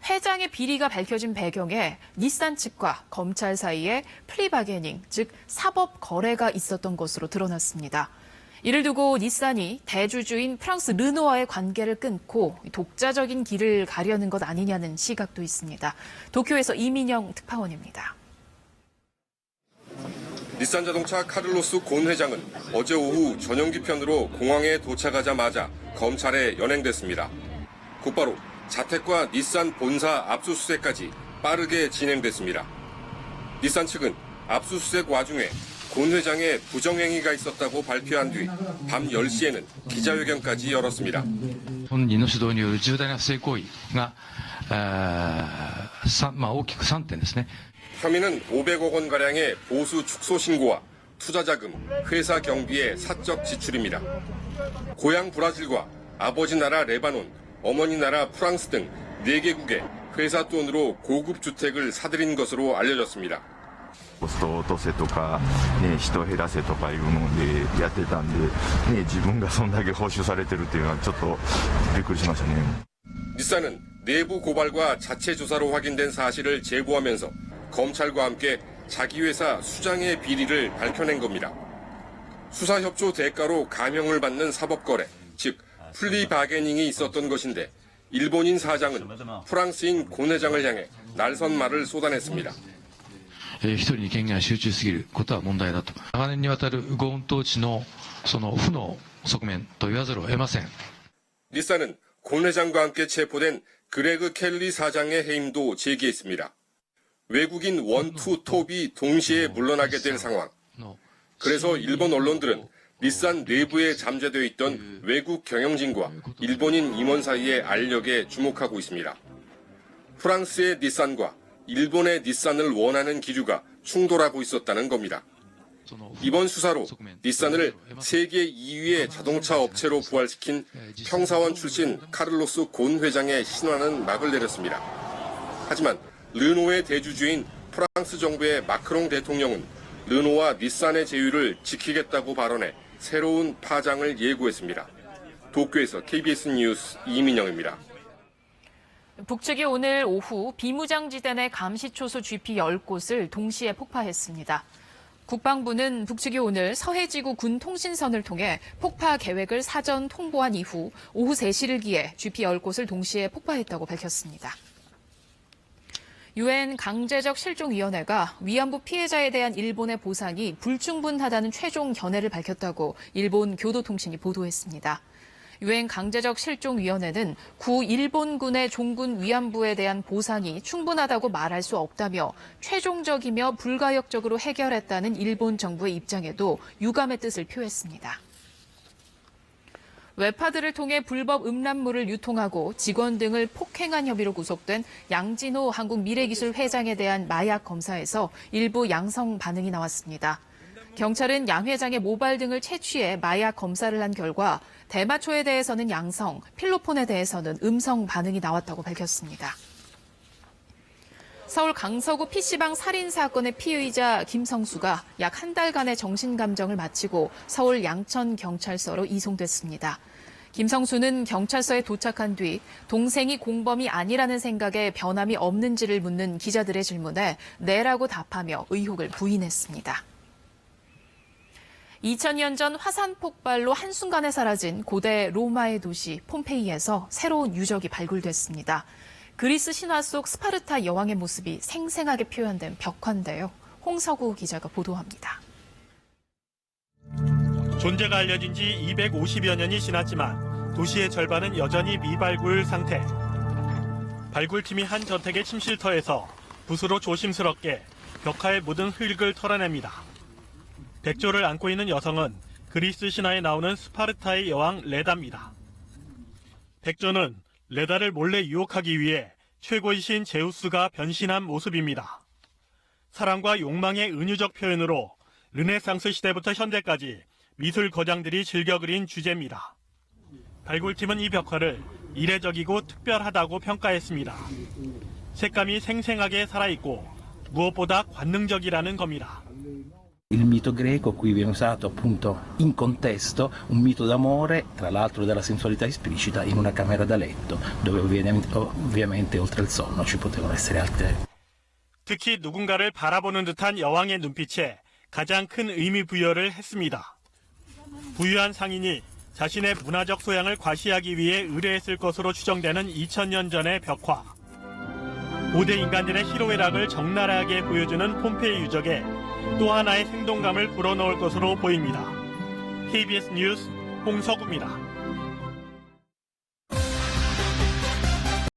[SPEAKER 3] 회장의 비리가 밝혀진 배경에 닛산 측과 검찰 사이에 플리바게닝, 즉 사법 거래가 있었던 것으로 드러났습니다. 이를 두고 닛산이 대주주인 프랑스 르노와의 관계를 끊고 독자적인 길을 가려는 것 아니냐는 시각도 있습니다. 도쿄에서 이민영 특파원입니다.
[SPEAKER 21] 닛산 자동차 카를로스 곤 회장은 어제 오후 전용기 편으로 공항에 도착하자마자 검찰에 연행됐습니다. 곧바로 자택과 닛산 본사 압수수색까지 빠르게 진행됐습니다. 닛산 측은 압수수색 와중에 곤 회장의 부정행위가 있었다고 발표한 뒤 밤 10시에는 기자회견까지 열었습니다.
[SPEAKER 22] 本人の主導による重大な不正行為が大きく3点ですね。
[SPEAKER 21] 혐의는 500억 원가량의 보수 축소 신고와 투자자금, 회사 경비의 사적 지출입니다. 고향 브라질과 아버지 나라 레바논, 어머니 나라 프랑스 등 4개국에 회사 돈으로 고급 주택을 사들인 것으로 알려졌습니다.
[SPEAKER 23] コスト落とせとか、人減らせとかいうのでやってたんで、自分がそんだけ報酬されてるっていうのはちょっとびっくりしましたね.
[SPEAKER 21] 닛산은 내부 고발과 자체 조사로 확인된 사실을 제보하면서 검찰과 함께 자기 회사 수장의 비리를 밝혀낸 겁니다. 수사협조 대가로 감형을 받는 사법거래, 즉 플리바게닝이 있었던 것인데 일본인 사장은 프랑스인 곤 회장을 향해 날선말을 쏟아냈습니다.
[SPEAKER 22] 一人に権限が集中すぎることは問題だと。長年にわたるゴーン統治のその負の側面と言わざるを得ません。
[SPEAKER 21] 닛산은 곤 회장과 함께 체포된 그레그 켈리 사장의 해임도 제기했습니다. 외국인 원투 톱이 동시에 물러나게 될 상황. 그래서 일본 언론들은 닛산 내부에 잠재되어 있던 외국 경영진과 일본인 임원 사이의 알력에 주목하고 있습니다. 프랑스의 닛산과 일본의 닛산을 원하는 기류가 충돌하고 있었다는 겁니다. 이번 수사로 닛산을 세계 2위의 자동차 업체로 부활시킨 평사원 출신 카를로스 곤 회장의 신화는 막을 내렸습니다. 하지만 르노의 대주주인 프랑스 정부의 마크롱 대통령은 르노와 닛산의 제휴를 지키겠다고 발언해 새로운 파장을 예고했습니다. 도쿄에서 KBS 뉴스 이민영입니다.
[SPEAKER 3] 북측이 오늘 오후 비무장지대 내 감시초소 GP 10곳을 동시에 폭파했습니다. 국방부는 북측이 오늘 서해지구 군 통신선을 통해 폭파 계획을 사전 통보한 이후 오후 3시를 기해 GP 10곳을 동시에 폭파했다고 밝혔습니다. 유엔 강제적 실종위원회가 위안부 피해자에 대한 일본의 보상이 불충분하다는 최종 견해를 밝혔다고 일본 교도통신이 보도했습니다. 유엔 강제적 실종위원회는 구 일본군의 종군 위안부에 대한 보상이 충분하다고 말할 수 없다며 최종적이며 불가역적으로 해결했다는 일본 정부의 입장에도 유감의 뜻을 표했습니다. 웹하드를 통해 불법 음란물을 유통하고 직원 등을 폭행한 혐의로 구속된 양진호 한국미래기술 회장에 대한 마약 검사에서 일부 양성 반응이 나왔습니다. 경찰은 양 회장의 모발 등을 채취해 마약 검사를 한 결과 대마초에 대해서는 양성, 필로폰에 대해서는 음성 반응이 나왔다고 밝혔습니다. 서울 강서구 PC방 살인 사건의 피의자 김성수가 약 한 달간의 정신감정을 마치고 서울 양천경찰서로 이송됐습니다. 김성수는 경찰서에 도착한 뒤 동생이 공범이 아니라는 생각에 변함이 없는지를 묻는 기자들의 질문에 네라고 답하며 의혹을 부인했습니다. 2000년 전 화산 폭발로 한순간에 사라진 고대 로마의 도시 폼페이에서 새로운 유적이 발굴됐습니다. 그리스 신화 속 스파르타 여왕의 모습이 생생하게 표현된 벽화인데요. 홍서구 기자가 보도합니다.
[SPEAKER 24] 존재가 알려진 지 250여 년이 지났지만 도시의 절반은 여전히 미발굴 상태. 발굴팀이 한 저택의 침실터에서 붓으로 조심스럽게 벽화에 묻은 흙을 털어냅니다. 백조를 안고 있는 여성은 그리스 신화에 나오는 스파르타의 여왕 레다입니다. 백조는 레다를 몰래 유혹하기 위해 최고의 신 제우스가 변신한 모습입니다. 사랑과 욕망의 은유적 표현으로 르네상스 시대부터 현대까지 미술 거장들이 즐겨 그린 주제입니다. 발굴팀은 이 벽화를 이례적이고 특별하다고 평가했습니다. 색감이 생생하게 살아있고 무엇보다 관능적이라는 겁니다.
[SPEAKER 6] Il mito greco qui viene usato appunto in contesto, un mito d'amore, tra l'altro della sensualità esplicita, in una camera da letto, dove ovviamente oltre al sonno ci potevano essere altre.
[SPEAKER 24] 특히 누군가를 바라보는 듯한 여왕의 눈빛에 가장 큰 의미 부여를 했습니다. 부유한 상인이 자신의 문화적 소양을 과시하기 위해 의뢰했을 것으로 추정되는 2000년 전의 벽화. 고대 인간들의 희로애락을 적나라하게 보여주는 폼페이 유적에 또 하나의 생동감을 불어넣을 것으로 보입니다. KBS 뉴스 홍석우입니다.